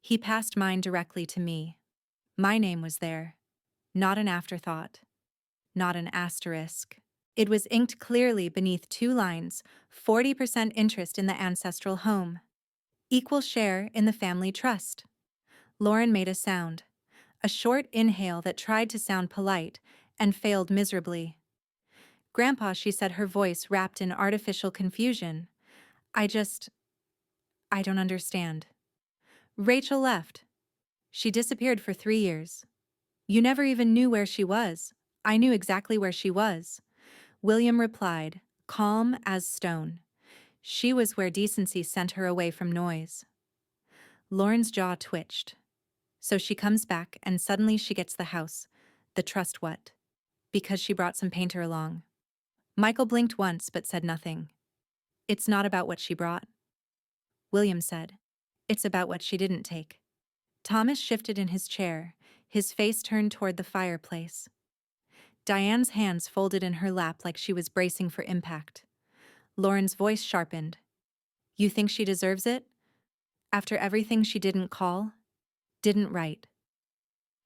He passed mine directly to me. My name was there, not an afterthought, not an asterisk. It was inked clearly beneath two lines: 40% interest in the ancestral home, equal share in the family trust. Lauren made a sound, a short inhale that tried to sound polite and failed miserably. Grandpa, she said, her voice wrapped in artificial confusion. I don't understand. Rachel left. She disappeared for 3 years. You never even knew where she was. I knew exactly where she was. William replied, calm as stone. She was where decency sent her away from noise. Lauren's jaw twitched. So she comes back and suddenly she gets the house. The trust what? Because she brought some painter along. Michael blinked once but said nothing. It's not about what she brought, William said. It's about what she didn't take. Thomas shifted in his chair, his face turned toward the fireplace. Diane's hands folded in her lap like she was bracing for impact. Lauren's voice sharpened. You think she deserves it? After everything she didn't call? Didn't write.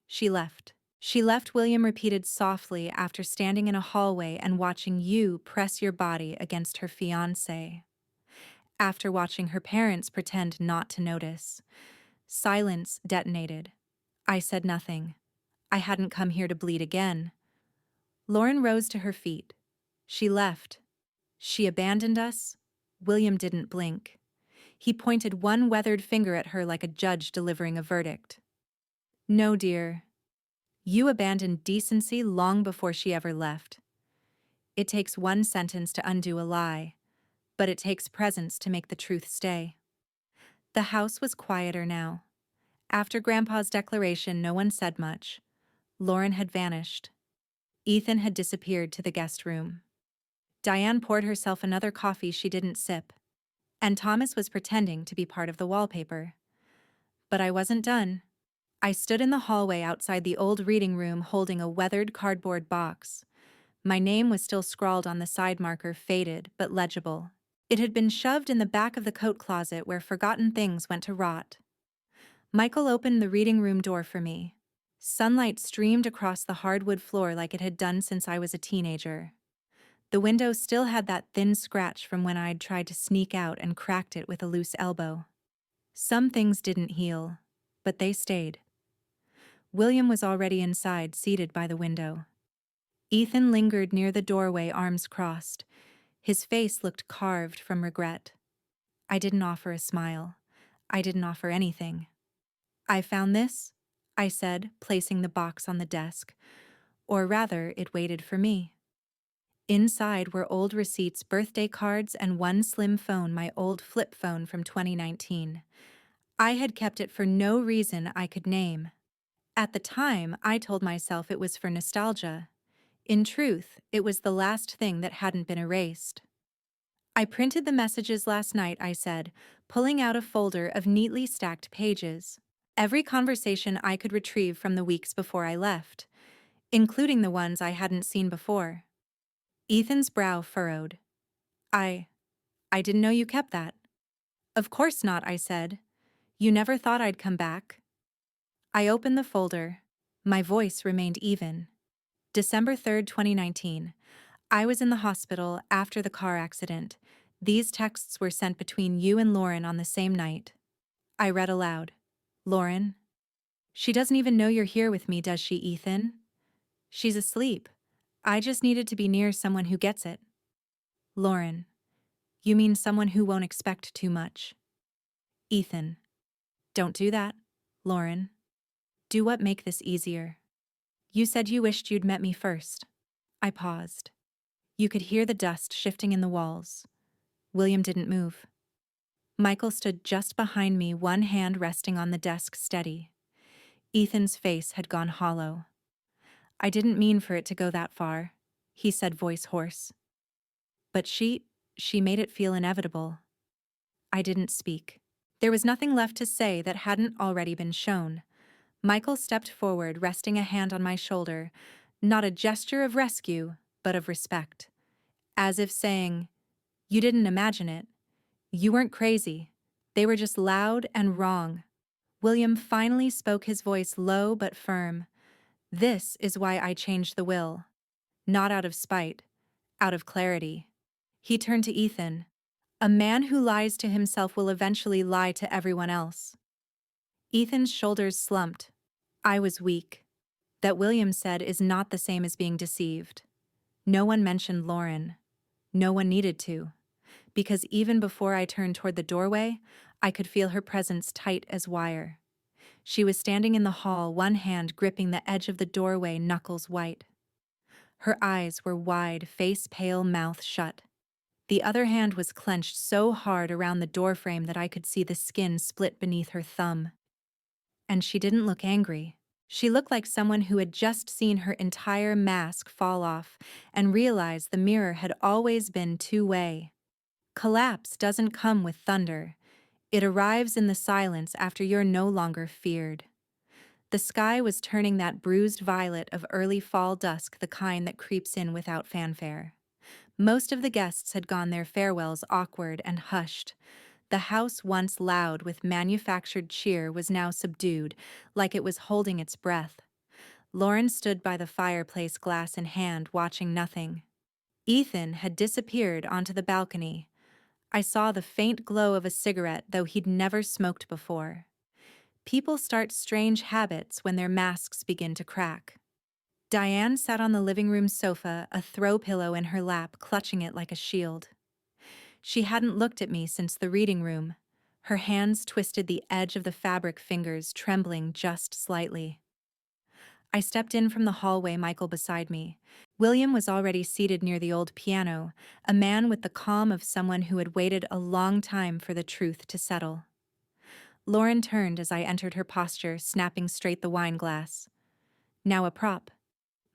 She left. She left, William repeated softly after standing in a hallway and watching you press your body against her fiancé. After watching her parents pretend not to notice. Silence detonated. I said nothing. I hadn't come here to bleed again. Lauren rose to her feet. She left. She abandoned us. William didn't blink. He pointed one weathered finger at her like a judge delivering a verdict. No, dear. You abandoned decency long before she ever left. It takes one sentence to undo a lie, but it takes presence to make the truth stay. The house was quieter now. After Grandpa's declaration, no one said much. Lauren had vanished. Ethan had disappeared to the guest room. Diane poured herself another coffee she didn't sip, and Thomas was pretending to be part of the wallpaper. But I wasn't done. I stood in the hallway outside the old reading room holding a weathered cardboard box. My name was still scrawled on the side marker, faded but legible. It had been shoved in the back of the coat closet where forgotten things went to rot. Michael opened the reading room door for me. Sunlight streamed across the hardwood floor like it had done since I was a teenager. The window still had that thin scratch from when I'd tried to sneak out and cracked it with a loose elbow. Some things didn't heal, but they stayed. William was already inside, seated by the window. Ethan lingered near the doorway, arms crossed. His face looked carved from regret. I didn't offer a smile. I didn't offer anything. I found this, I said, placing the box on the desk. Or rather, it waited for me. Inside were old receipts, birthday cards, and one slim phone, my old flip phone from 2019. I had kept it for no reason I could name. At the time, I told myself it was for nostalgia. In truth, it was the last thing that hadn't been erased. I printed the messages last night, I said, pulling out a folder of neatly stacked pages. Every conversation I could retrieve from the weeks before I left, including the ones I hadn't seen before. Ethan's brow furrowed. I didn't know you kept that. Of course not, I said. You never thought I'd come back. I opened the folder. My voice remained even. December 3rd, 2019. I was in the hospital after the car accident. These texts were sent between you and Lauren on the same night. I read aloud. Lauren. She doesn't even know you're here with me, does she, Ethan? She's asleep. I just needed to be near someone who gets it. Lauren. You mean someone who won't expect too much. Ethan. Don't do that, Lauren. Do what make this easier. You said you wished you'd met me first. I paused. You could hear the dust shifting in the walls. William didn't move. Michael stood just behind me, one hand resting on the desk, steady. Ethan's face had gone hollow. I didn't mean for it to go that far, he said, voice hoarse. But she made it feel inevitable. I didn't speak. There was nothing left to say that hadn't already been shown. Michael stepped forward, resting a hand on my shoulder, not a gesture of rescue, but of respect. As if saying, "You didn't imagine it. You weren't crazy. They were just loud and wrong." William finally spoke, his voice low but firm. "This is why I changed the will. Not out of spite, out of clarity." He turned to Ethan. "A man who lies to himself will eventually lie to everyone else." Ethan's shoulders slumped. I was weak. That, William said, is not the same as being deceived. No one mentioned Lauren. No one needed to. Because even before I turned toward the doorway, I could feel her presence tight as wire. She was standing in the hall, one hand gripping the edge of the doorway, knuckles white. Her eyes were wide, face pale, mouth shut. The other hand was clenched so hard around the doorframe that I could see the skin split beneath her thumb. And she didn't look angry. She looked like someone who had just seen her entire mask fall off and realized the mirror had always been two-way. Collapse doesn't come with thunder. It arrives in the silence after you're no longer feared. The sky was turning that bruised violet of early fall dusk, the kind that creeps in without fanfare. Most of the guests had gone their farewells awkward and hushed. The house, once loud with manufactured cheer, was now subdued, like it was holding its breath. Lauren stood by the fireplace, glass in hand, watching nothing. Ethan had disappeared onto the balcony. I saw the faint glow of a cigarette, though he'd never smoked before. People start strange habits when their masks begin to crack. Diane sat on the living room sofa, a throw pillow in her lap, clutching it like a shield. She hadn't looked at me since the reading room. Her hands twisted, the edge of the fabric fingers trembling just slightly. I stepped in from the hallway, Michael beside me. William was already seated near the old piano, a man with the calm of someone who had waited a long time for the truth to settle. Lauren turned as I entered, her posture snapping straight, the wine glass. "Now a prop."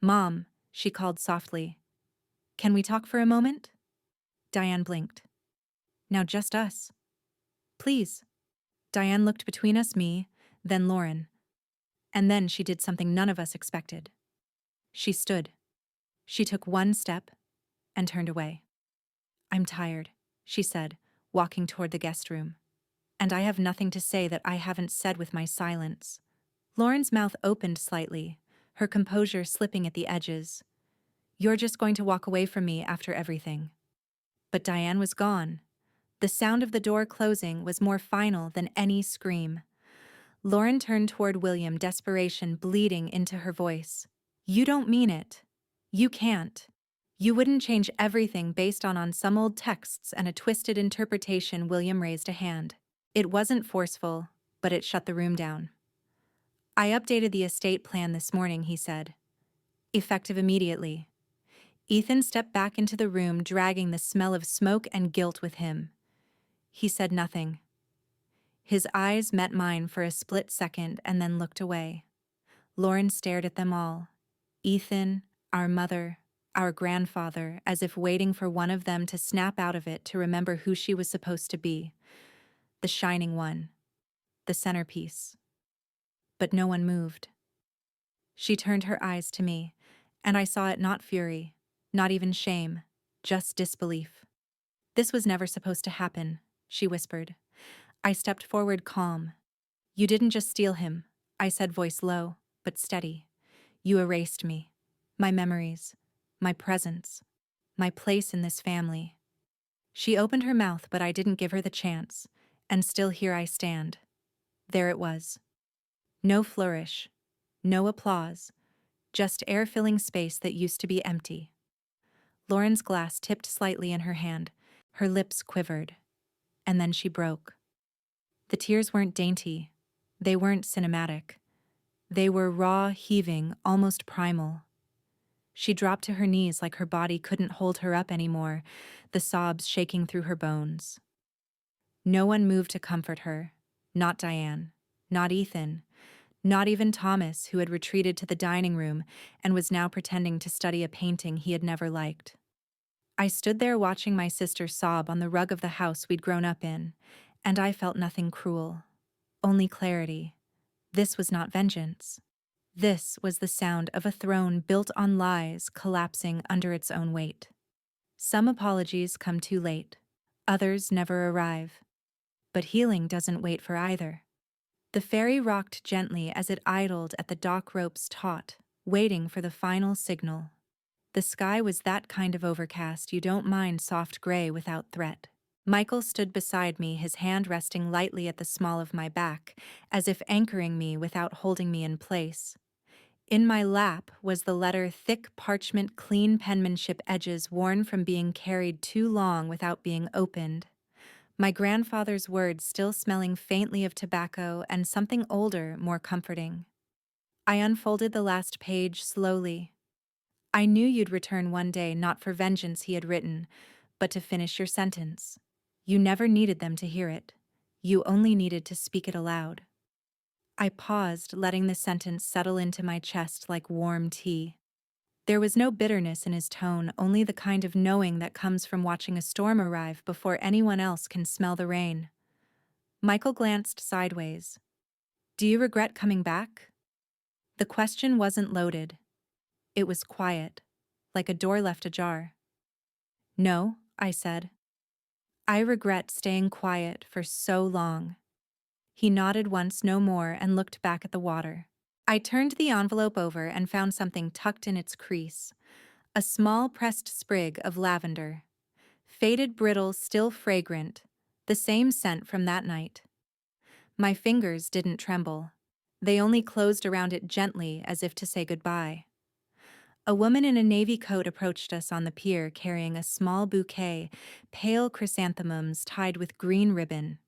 "Mom," she called softly. "Can we talk for a moment?" Diane blinked. "Now just us." "Please." Diane looked between us, me, then Lauren. And then she did something none of us expected. She stood. She took one step and turned away. "I'm tired," she said, walking toward the guest room. "And I have nothing to say that I haven't said with my silence." Lauren's mouth opened slightly, her composure slipping at the edges. "You're just going to walk away from me after everything." But Diane was gone. The sound of the door closing was more final than any scream. Lauren turned toward William, desperation bleeding into her voice. "You don't mean it. You can't. You wouldn't change everything based on some old texts and a twisted interpretation." William raised a hand. It wasn't forceful, but it shut the room down. "I updated the estate plan this morning," he said. "Effective immediately." Ethan stepped back into the room, dragging the smell of smoke and guilt with him. He said nothing. His eyes met mine for a split second and then looked away. Lauren stared at them all. Ethan, our mother, our grandfather, as if waiting for one of them to snap out of it to remember who she was supposed to be. The shining one. The centerpiece. But no one moved. She turned her eyes to me, and I saw it, not fury, not even shame, just disbelief. "This was never supposed to happen," she whispered. I stepped forward, calm. "You didn't just steal him," I said, voice low, but steady. "You erased me, my memories, my presence, my place in this family." She opened her mouth, but I didn't give her the chance, and still here I stand. There it was. No flourish, no applause, just air-filling space that used to be empty. Lauren's glass tipped slightly in her hand, her lips quivered, and then she broke. The tears weren't dainty, they weren't cinematic. They were raw, heaving, almost primal. She dropped to her knees like her body couldn't hold her up anymore, the sobs shaking through her bones. No one moved to comfort her, not Diane, not Ethan, Not even Thomas, who had retreated to the dining room and was now pretending to study a painting he had never liked. I stood there watching my sister sob on the rug of the house we'd grown up in, and I felt nothing cruel, only clarity. This was not vengeance. This was the sound of a throne built on lies collapsing under its own weight. Some apologies come too late. Others never arrive. But healing doesn't wait for either. The ferry rocked gently as it idled at the dock ropes taut, waiting for the final signal. The sky was that kind of overcast you don't mind soft gray without threat. Michael stood beside me, his hand resting lightly at the small of my back, as if anchoring me without holding me in place. In my lap was the letter, thick parchment, clean penmanship edges worn from being carried too long without being opened. My grandfather's words still smelling faintly of tobacco and something older, more comforting. I unfolded the last page slowly. I knew you'd return one day, not for vengeance, he had written, but to finish your sentence. You never needed them to hear it. You only needed to speak it aloud. I paused, letting the sentence settle into my chest like warm tea. There was no bitterness in his tone, only the kind of knowing that comes from watching a storm arrive before anyone else can smell the rain. Michael glanced sideways. Do you regret coming back? The question wasn't loaded. It was quiet, like a door left ajar. No, I said. I regret staying quiet for so long. He nodded once, no more, and looked back at the water. I turned the envelope over and found something tucked in its crease. A small pressed sprig of lavender. Faded, brittle, still fragrant. The same scent from that night. My fingers didn't tremble. They only closed around it gently, as if to say goodbye. A woman in a navy coat approached us on the pier carrying a small bouquet, pale chrysanthemums tied with green ribbon.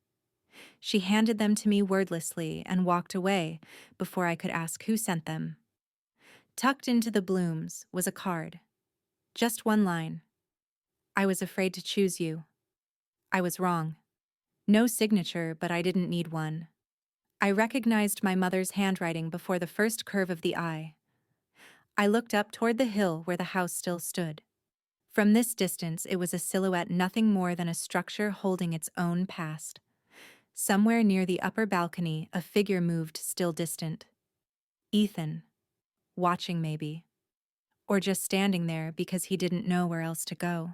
She handed them to me wordlessly and walked away before I could ask who sent them. Tucked into the blooms was a card. Just one line. I was afraid to choose you. I was wrong. No signature, but I didn't need one. I recognized my mother's handwriting before the first curve of the eye. I looked up toward the hill where the house still stood. From this distance, it was a silhouette, nothing more than a structure holding its own past. Somewhere near the upper balcony, a figure moved, still distant. Ethan. Watching, maybe. Or just standing there because he didn't know where else to go.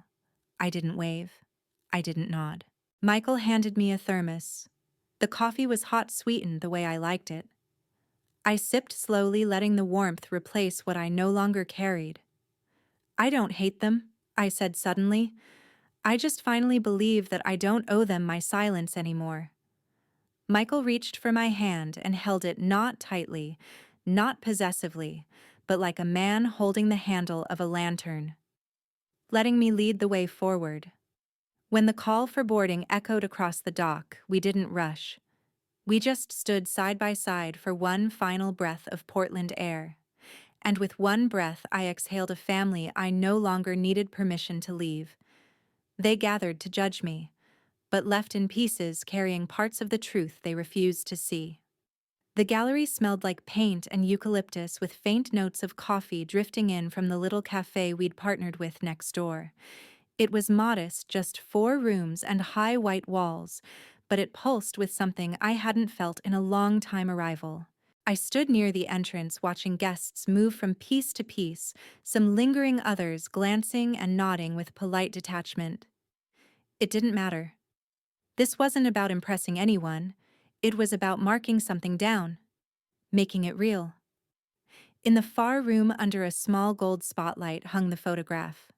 I didn't wave. I didn't nod. Michael handed me a thermos. The coffee was hot, sweetened the way I liked it. I sipped slowly, letting the warmth replace what I no longer carried. I don't hate them, I said suddenly. I just finally believe that I don't owe them my silence anymore. Michael reached for my hand and held it not tightly, not possessively, but like a man holding the handle of a lantern, letting me lead the way forward. When the call for boarding echoed across the dock, we didn't rush. We just stood side by side for one final breath of Portland air. And with one breath, I exhaled a family I no longer needed permission to leave. They gathered to judge me, but left in pieces carrying parts of the truth they refused to see. The gallery smelled like paint and eucalyptus, with faint notes of coffee drifting in from the little cafe we'd partnered with next door. It was modest, just 4 rooms and high white walls, but it pulsed with something I hadn't felt in a long time. Arrival. I stood near the entrance watching guests move from piece to piece, some lingering, others glancing and nodding with polite detachment. It didn't matter. This wasn't about impressing anyone. It was about marking something down, making it real. In the far room under a small gold spotlight hung the photograph.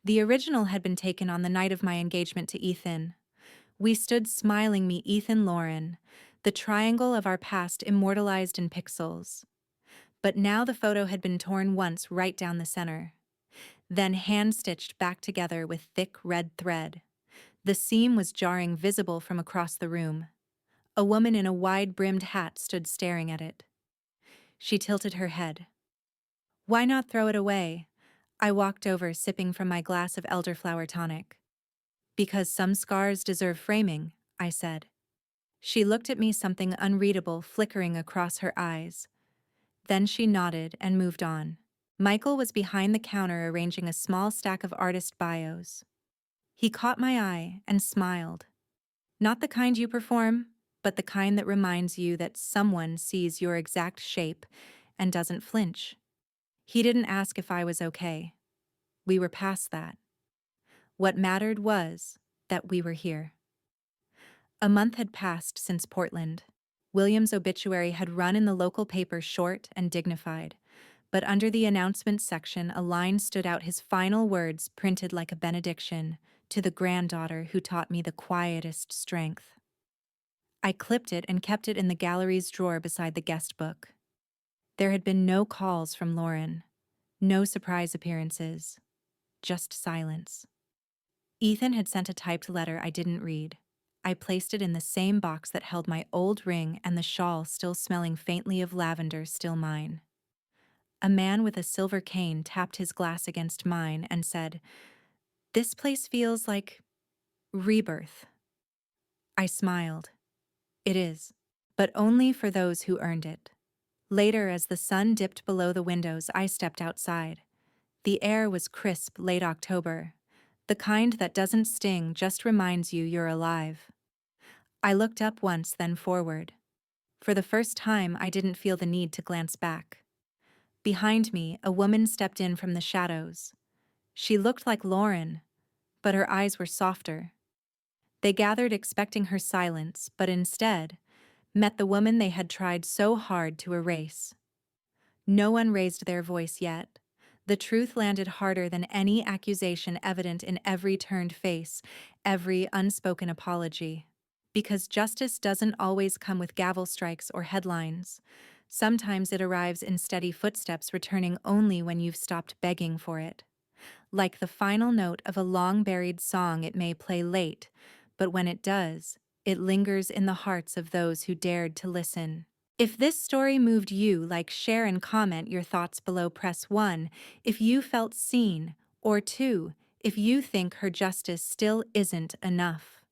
The original had been taken on the night of my engagement to Ethan. We stood smiling, me, Ethan, Lauren, the triangle of our past immortalized in pixels. But now the photo had been torn once right down the center, then hand-stitched back together with thick red thread. The seam was jarring, visible from across the room. A woman in a wide-brimmed hat stood staring at it. She tilted her head. Why not throw it away? I walked over, sipping from my glass of elderflower tonic. Because some scars deserve framing, I said. She looked at me, something unreadable flickering across her eyes. Then she nodded and moved on. Michael was behind the counter arranging a small stack of artist bios. He caught my eye and smiled. Not the kind you perform, but the kind that reminds you that someone sees your exact shape and doesn't flinch. He didn't ask if I was okay. We were past that. What mattered was that we were here. A month had passed since Portland. William's obituary had run in the local paper short and dignified, but under the announcements section a line stood out, his final words printed like a benediction, to the granddaughter who taught me the quietest strength. I clipped it and kept it in the gallery's drawer beside the guest book. There had been no calls from Lauren, no surprise appearances, just silence. Ethan had sent a typed letter I didn't read. I placed it in the same box that held my old ring and the shawl still smelling faintly of lavender, still mine. A man with a silver cane tapped his glass against mine and said, "This place feels like rebirth." I smiled. It is, but only for those who earned it. Later, as the sun dipped below the windows, I stepped outside. The air was crisp, late October, the kind that doesn't sting, just reminds you you're alive. I looked up once, then forward. For the first time, I didn't feel the need to glance back. Behind me, a woman stepped in from the shadows. She looked like Lauren, but her eyes were softer. They gathered expecting her silence, but instead met the woman they had tried so hard to erase. No one raised their voice yet. The truth landed harder than any accusation, evident in every turned face, every unspoken apology. Because justice doesn't always come with gavel strikes or headlines. Sometimes it arrives in steady footsteps, returning only when you've stopped begging for it. Like the final note of a long-buried song, it may play late, but when it does, it lingers in the hearts of those who dared to listen. If this story moved you, like, share, and comment your thoughts below. Press 1 if you felt seen, or 2 if you think her justice still isn't enough.